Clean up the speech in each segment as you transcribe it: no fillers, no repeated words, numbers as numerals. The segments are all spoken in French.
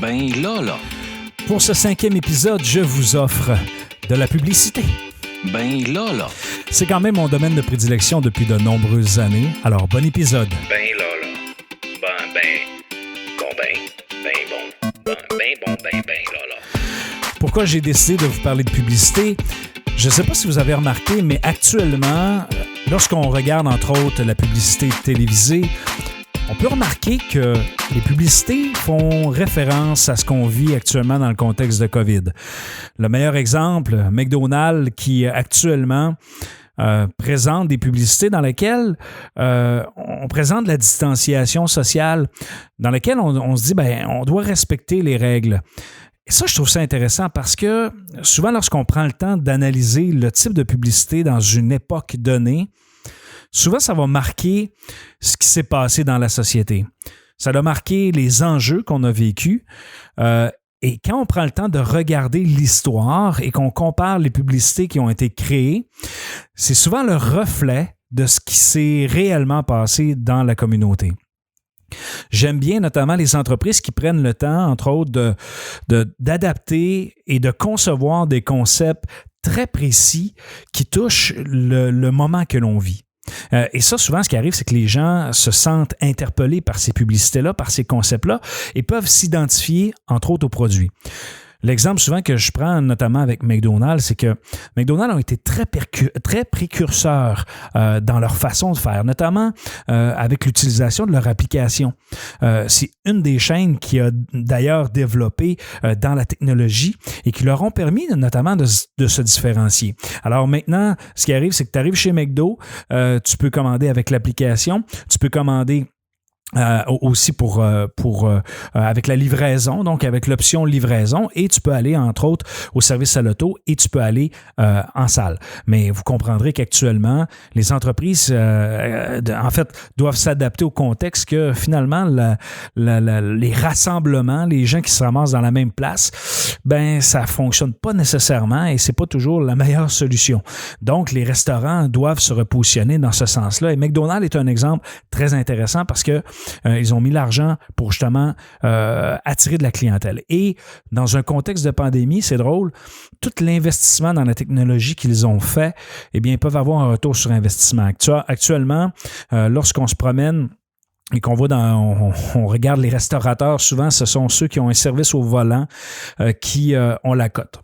Ben là. Pour ce 5e épisode, je vous offre de la publicité. Ben là. C'est quand même mon domaine de prédilection depuis de nombreuses années, alors bon épisode. Ben là. Ben là. Pourquoi j'ai décidé de vous parler de publicité? Je ne sais pas si vous avez remarqué, mais actuellement, lorsqu'on regarde entre autres la publicité télévisée, on peut remarquer que les publicités font référence à ce qu'on vit actuellement dans le contexte de COVID. Le meilleur exemple, McDonald's qui actuellement présente des publicités dans lesquelles on présente la distanciation sociale, dans lesquelles on se dit on doit respecter les règles. Et ça, je trouve ça intéressant parce que souvent, lorsqu'on prend le temps d'analyser le type de publicité dans une époque donnée, souvent, ça va marquer ce qui s'est passé dans la société. Ça va marquer les enjeux qu'on a vécus. Et quand on prend le temps de regarder l'histoire et qu'on compare les publicités qui ont été créées, c'est souvent le reflet de ce qui s'est réellement passé dans la communauté. J'aime bien notamment les entreprises qui prennent le temps, entre autres, d'adapter et de concevoir des concepts très précis qui touchent le moment que l'on vit. Et ça, souvent, ce qui arrive, c'est que les gens se sentent interpellés par ces publicités-là, par ces concepts-là, et peuvent s'identifier, entre autres, aux produits. L'exemple souvent que je prends, notamment avec McDonald's, c'est que McDonald's ont été très précurseurs dans leur façon de faire, notamment avec l'utilisation de leur application. C'est une des chaînes qui a d'ailleurs développé dans la technologie et qui leur ont permis notamment de se différencier. Alors maintenant, ce qui arrive, c'est que tu arrives chez McDo, tu peux commander avec l'application, tu peux commander aussi avec la livraison, donc avec l'option livraison, et tu peux aller entre autres au service à l'auto et tu peux aller en salle. Mais vous comprendrez qu'actuellement, les entreprises en fait doivent s'adapter au contexte que finalement les rassemblements, les gens qui se ramassent dans la même place, ça fonctionne pas nécessairement et c'est pas toujours la meilleure solution. Donc les restaurants doivent se repositionner dans ce sens-là et McDonald's est un exemple très intéressant parce que ils ont mis l'argent pour justement attirer de la clientèle. Et dans un contexte de pandémie, c'est drôle, tout l'investissement dans la technologie qu'ils ont fait, ils peuvent avoir un retour sur investissement. Actuellement, lorsqu'on se promène et qu'on va on regarde les restaurateurs, souvent ce sont ceux qui ont un service au volant qui ont la cote.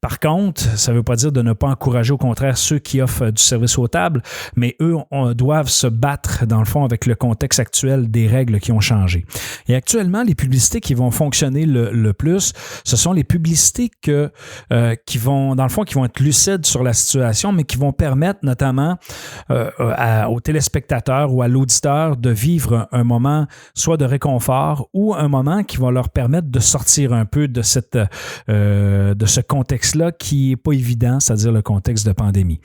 Par contre, ça ne veut pas dire de ne pas encourager, au contraire, ceux qui offrent du service aux tables, mais eux doivent se battre, dans le fond, avec le contexte actuel des règles qui ont changé. Et actuellement, les publicités qui vont fonctionner le plus, ce sont les publicités qui vont, dans le fond, qui vont être lucides sur la situation, mais qui vont permettre notamment aux téléspectateurs ou à l'auditeur de vivre un moment soit de réconfort ou un moment qui va leur permettre de sortir un peu de ce contexte-là qui n'est pas évident, c'est-à-dire le contexte de pandémie.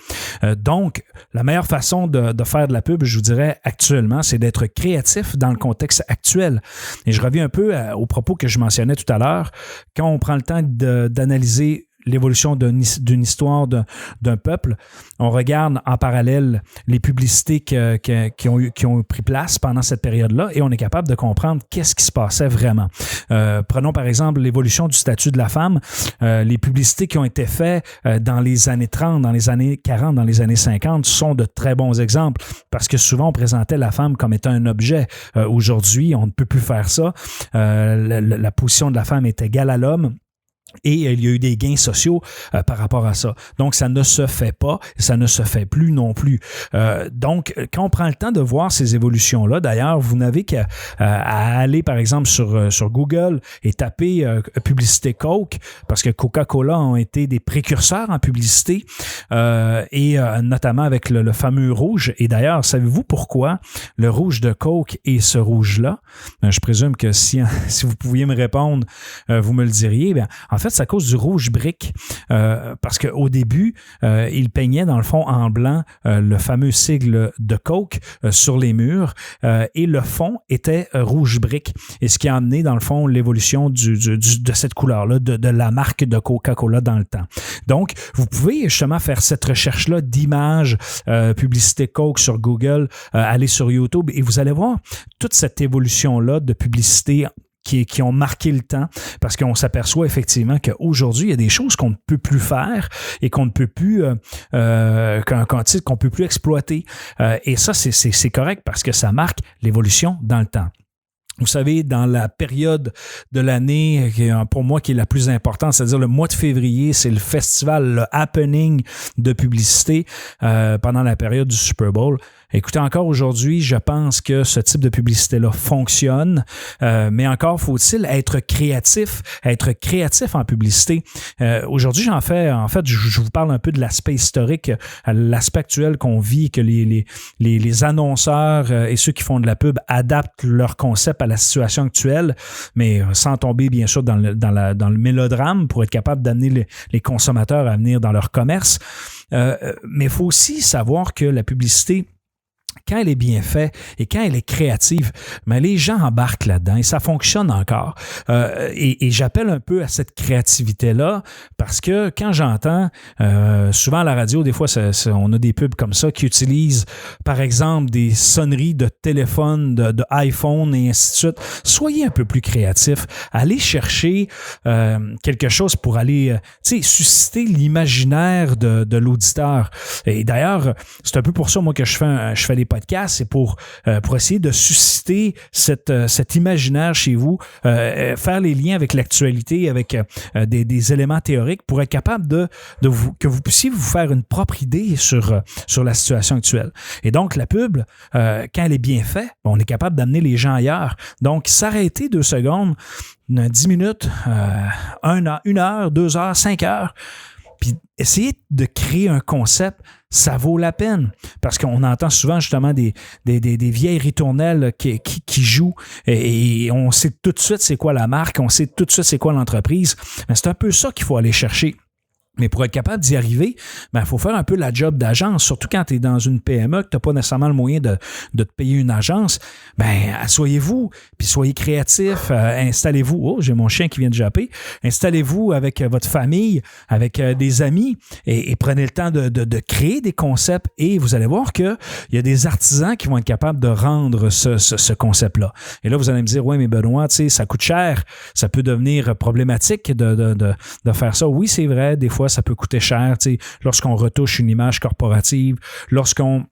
Donc, la meilleure façon de faire de la pub, je vous dirais actuellement, c'est d'être créatif dans le contexte actuel. Et je reviens un peu aux propos que je mentionnais tout à l'heure. Quand on prend le temps d'analyser l'évolution d'une histoire d'un peuple, on regarde en parallèle les publicités qui ont pris place pendant cette période-là et on est capable de comprendre qu'est-ce qui se passait vraiment. Prenons par exemple l'évolution du statut de la femme. Les publicités qui ont été faites dans les années 30, dans les années 40, dans les années 50 sont de très bons exemples parce que souvent on présentait la femme comme étant un objet. Aujourd'hui, on ne peut plus faire ça. La position de la femme est égale à l'homme. Et il y a eu des gains sociaux par rapport à ça. Donc, ça ne se fait pas, ça ne se fait plus non plus. Donc, quand on prend le temps de voir ces évolutions-là, d'ailleurs, vous n'avez qu'à aller, par exemple, sur Google et taper publicité Coke, parce que Coca-Cola ont été des précurseurs en publicité, et notamment avec le fameux rouge. Et d'ailleurs, savez-vous pourquoi le rouge de Coke est ce rouge-là? Je présume que si vous pouviez me répondre, vous me le diriez. En fait, c'est à cause du rouge brique, parce qu'au début, il peignait dans le fond en blanc le fameux sigle de Coke sur les murs et le fond était rouge brique. Et ce qui a amené dans le fond l'évolution de cette couleur-là, de la marque de Coca-Cola dans le temps. Donc, vous pouvez justement faire cette recherche-là d'images, publicité Coke sur Google, aller sur YouTube et vous allez voir toute cette évolution-là de publicité qui ont marqué le temps, parce qu'on s'aperçoit effectivement qu'aujourd'hui, il y a des choses qu'on ne peut plus faire et qu'on ne peut plus qu'on peut plus exploiter. Et ça, c'est correct parce que ça marque l'évolution dans le temps. Vous savez, dans la période de l'année, pour moi, qui est la plus importante, c'est-à-dire le mois de février, c'est le festival, le happening de publicité pendant la période du Super Bowl. Écoutez, encore aujourd'hui, je pense que ce type de publicité-là fonctionne, mais encore faut-il être créatif en publicité. Aujourd'hui, je vous parle un peu de l'aspect historique, l'aspect actuel qu'on vit, que les annonceurs et ceux qui font de la pub adaptent leur concept à la situation actuelle, mais sans tomber bien sûr dans le mélodrame pour être capable d'amener les consommateurs à venir dans leur commerce. Mais il faut aussi savoir que la publicité, quand elle est bien faite et quand elle est créative, mais les gens embarquent là-dedans et ça fonctionne encore. Et j'appelle un peu à cette créativité-là parce que quand j'entends, souvent à la radio, des fois, on a des pubs comme ça qui utilisent, par exemple, des sonneries de téléphone, de iPhone et ainsi de suite. Soyez un peu plus créatifs. Allez chercher quelque chose pour aller susciter l'imaginaire de l'auditeur. Et d'ailleurs, c'est un peu pour ça, moi, que je fais les podcasts, c'est pour essayer de susciter cet imaginaire chez vous, faire les liens avec l'actualité, avec des éléments théoriques pour être capable que vous puissiez vous faire une propre idée sur la situation actuelle. Et donc, la pub, quand elle est bien faite, on est capable d'amener les gens ailleurs. Donc, s'arrêter 2 secondes, 10 minutes, 1 heure, 2 heures, 5 heures, puis essayer de créer un concept, ça vaut la peine. Parce qu'on entend souvent justement des vieilles ritournelles qui jouent et on sait tout de suite c'est quoi la marque, on sait tout de suite c'est quoi l'entreprise. Mais c'est un peu ça qu'il faut aller chercher. Mais pour être capable d'y arriver, il faut faire un peu la job d'agence, surtout quand tu es dans une PME, que tu n'as pas nécessairement le moyen de te payer une agence. Asseyez-vous, puis soyez créatifs, installez-vous. Oh, j'ai mon chien qui vient de japper. Installez-vous avec votre famille, avec des amis et prenez le temps de créer des concepts et vous allez voir qu'il y a des artisans qui vont être capables de rendre ce concept-là. Et là, vous allez me dire, oui, mais Benoît, ça coûte cher, ça peut devenir problématique de faire ça. Oui, c'est vrai, des fois, ça peut coûter cher, lorsqu'on retouche une image corporative, lorsqu'on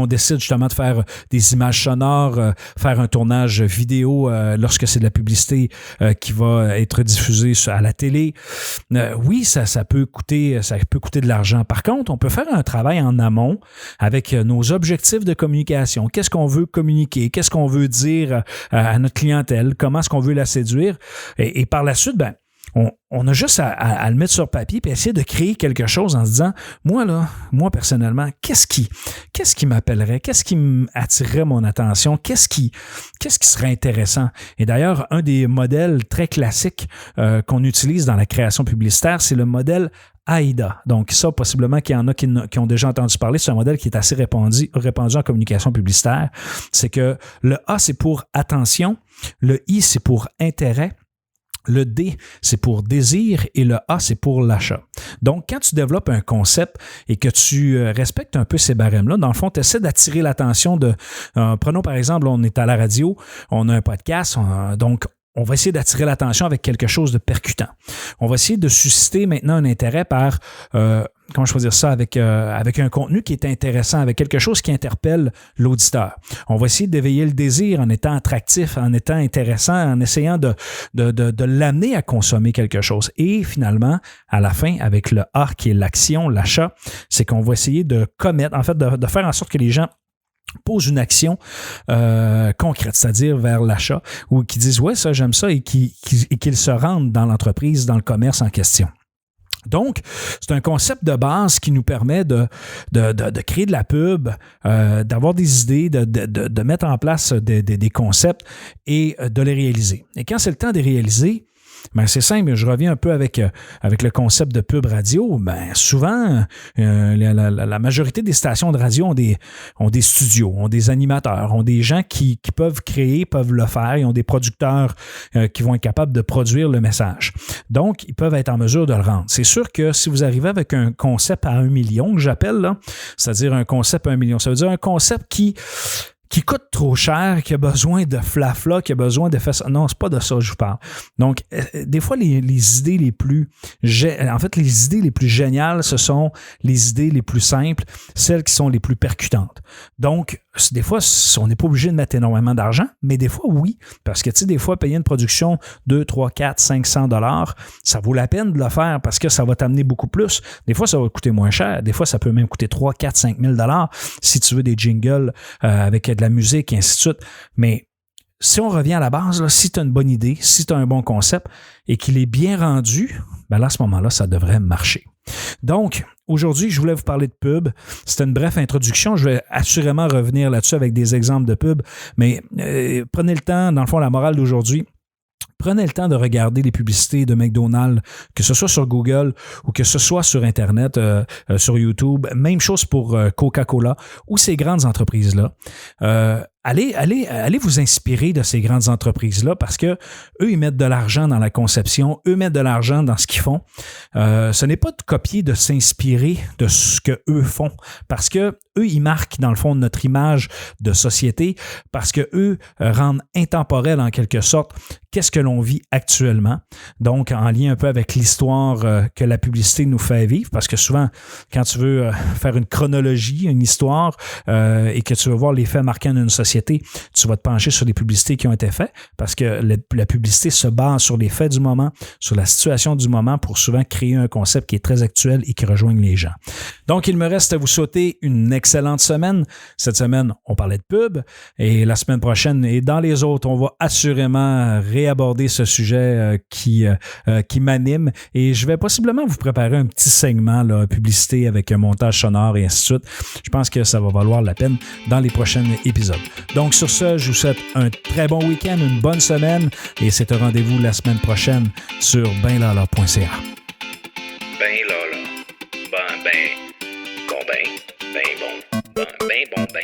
décide justement de faire des images sonores, faire un tournage vidéo lorsque c'est de la publicité qui va être diffusée à la télé. Oui, ça peut coûter de l'argent. Par contre, on peut faire un travail en amont avec nos objectifs de communication. Qu'est-ce qu'on veut communiquer? Qu'est-ce qu'on veut dire à notre clientèle? Comment est-ce qu'on veut la séduire? Et par la suite, on a juste à le mettre sur papier et essayer de créer quelque chose en se disant, moi personnellement, qu'est-ce qui m'appellerait? Qu'est-ce qui attirerait mon attention? Qu'est-ce qui serait intéressant? Et d'ailleurs, un des modèles très classiques qu'on utilise dans la création publicitaire, c'est le modèle AIDA. Donc ça, possiblement qu'il y en a qui ont déjà entendu parler. C'est un modèle qui est assez répandu en communication publicitaire. C'est que le A, c'est pour attention, le I, c'est pour intérêt, le D, c'est pour désir et le A, c'est pour l'achat. Donc, quand tu développes un concept et que tu respectes un peu ces barèmes-là, dans le fond, tu essaies d'attirer l'attention prenons par exemple, on est à la radio, on a un podcast, donc on va essayer d'attirer l'attention avec quelque chose de percutant. On va essayer de susciter maintenant un intérêt par, comment je peux dire ça, avec un contenu qui est intéressant, avec quelque chose qui interpelle l'auditeur. On va essayer d'éveiller le désir en étant attractif, en étant intéressant, en essayant de l'amener à consommer quelque chose. Et finalement, à la fin, avec le A qui est l'action, l'achat, c'est qu'on va essayer de commettre, en fait, de faire en sorte que les gens posent une action concrète, c'est-à-dire vers l'achat, ou qui disent « ouais, ça, j'aime ça » et qu'ils se rendent dans l'entreprise, dans le commerce en question. Donc, c'est un concept de base qui nous permet de créer de la pub, d'avoir des idées, de mettre en place des concepts et de les réaliser. Et quand c'est le temps de les réaliser, c'est simple, je reviens un peu avec le concept de pub radio. Souvent, la majorité des stations de radio ont des studios, ont des animateurs, ont des gens qui peuvent créer, peuvent le faire. Ils ont des producteurs qui vont être capables de produire le message. Donc, ils peuvent être en mesure de le rendre. C'est sûr que si vous arrivez avec un concept à 1 million, que j'appelle, là, c'est-à-dire un concept à 1 million, ça veut dire un concept qui qui coûte trop cher, qui a besoin de flafla, qui a besoin de faire ça. Non, c'est pas de ça que je vous parle. Donc, des fois, les idées les plus... En fait, les idées les plus géniales, ce sont les idées les plus simples, celles qui sont les plus percutantes. Donc, des fois, on n'est pas obligé de mettre énormément d'argent, mais des fois, oui. Parce que, tu sais, des fois, payer une production 2, 3, 4, 500 $, ça vaut la peine de le faire parce que ça va t'amener beaucoup plus. Des fois, ça va coûter moins cher. Des fois, ça peut même coûter 3, 4, 5 000 $ si tu veux des jingles avec de la musique et ainsi de suite. Mais si on revient à la base, là, si tu as une bonne idée, si tu as un bon concept et qu'il est bien rendu, ben là, à ce moment-là, ça devrait marcher. Donc, aujourd'hui, je voulais vous parler de pub. C'était une brève introduction. Je vais assurément revenir là-dessus avec des exemples de pub, mais prenez le temps, dans le fond, la morale d'aujourd'hui, prenez le temps de regarder les publicités de McDonald's, que ce soit sur Google ou que ce soit sur Internet, sur YouTube. Même chose pour Coca-Cola ou ces grandes entreprises-là. Allez vous inspirer de ces grandes entreprises-là parce que eux, ils mettent de l'argent dans la conception, eux mettent de l'argent dans ce qu'ils font. Ce n'est pas de copier, de s'inspirer de ce que eux font parce que eux, ils marquent dans le fond notre image de société parce que eux rendent intemporel en quelque sorte qu'est-ce que l'on vit actuellement. Donc, en lien un peu avec l'histoire que la publicité nous fait vivre parce que souvent, quand tu veux faire une chronologie, une histoire et que tu veux voir les faits marquants d'une société, tu vas te pencher sur les publicités qui ont été faites parce que la publicité se base sur les faits du moment, sur la situation du moment pour souvent créer un concept qui est très actuel et qui rejoigne les gens. Donc, il me reste à vous souhaiter une excellente semaine. Cette semaine, on parlait de pub et la semaine prochaine et dans les autres, on va assurément réaborder ce sujet qui m'anime et je vais possiblement vous préparer un petit segment là, publicité avec un montage sonore et ainsi de suite. Je pense que ça va valoir la peine dans les prochains épisodes. Donc, sur ce, je vous souhaite un très bon week-end, une bonne semaine et c'est un rendez-vous la semaine prochaine sur benlala.ca. Ben là, là. Ben bon. Ben bon, ben.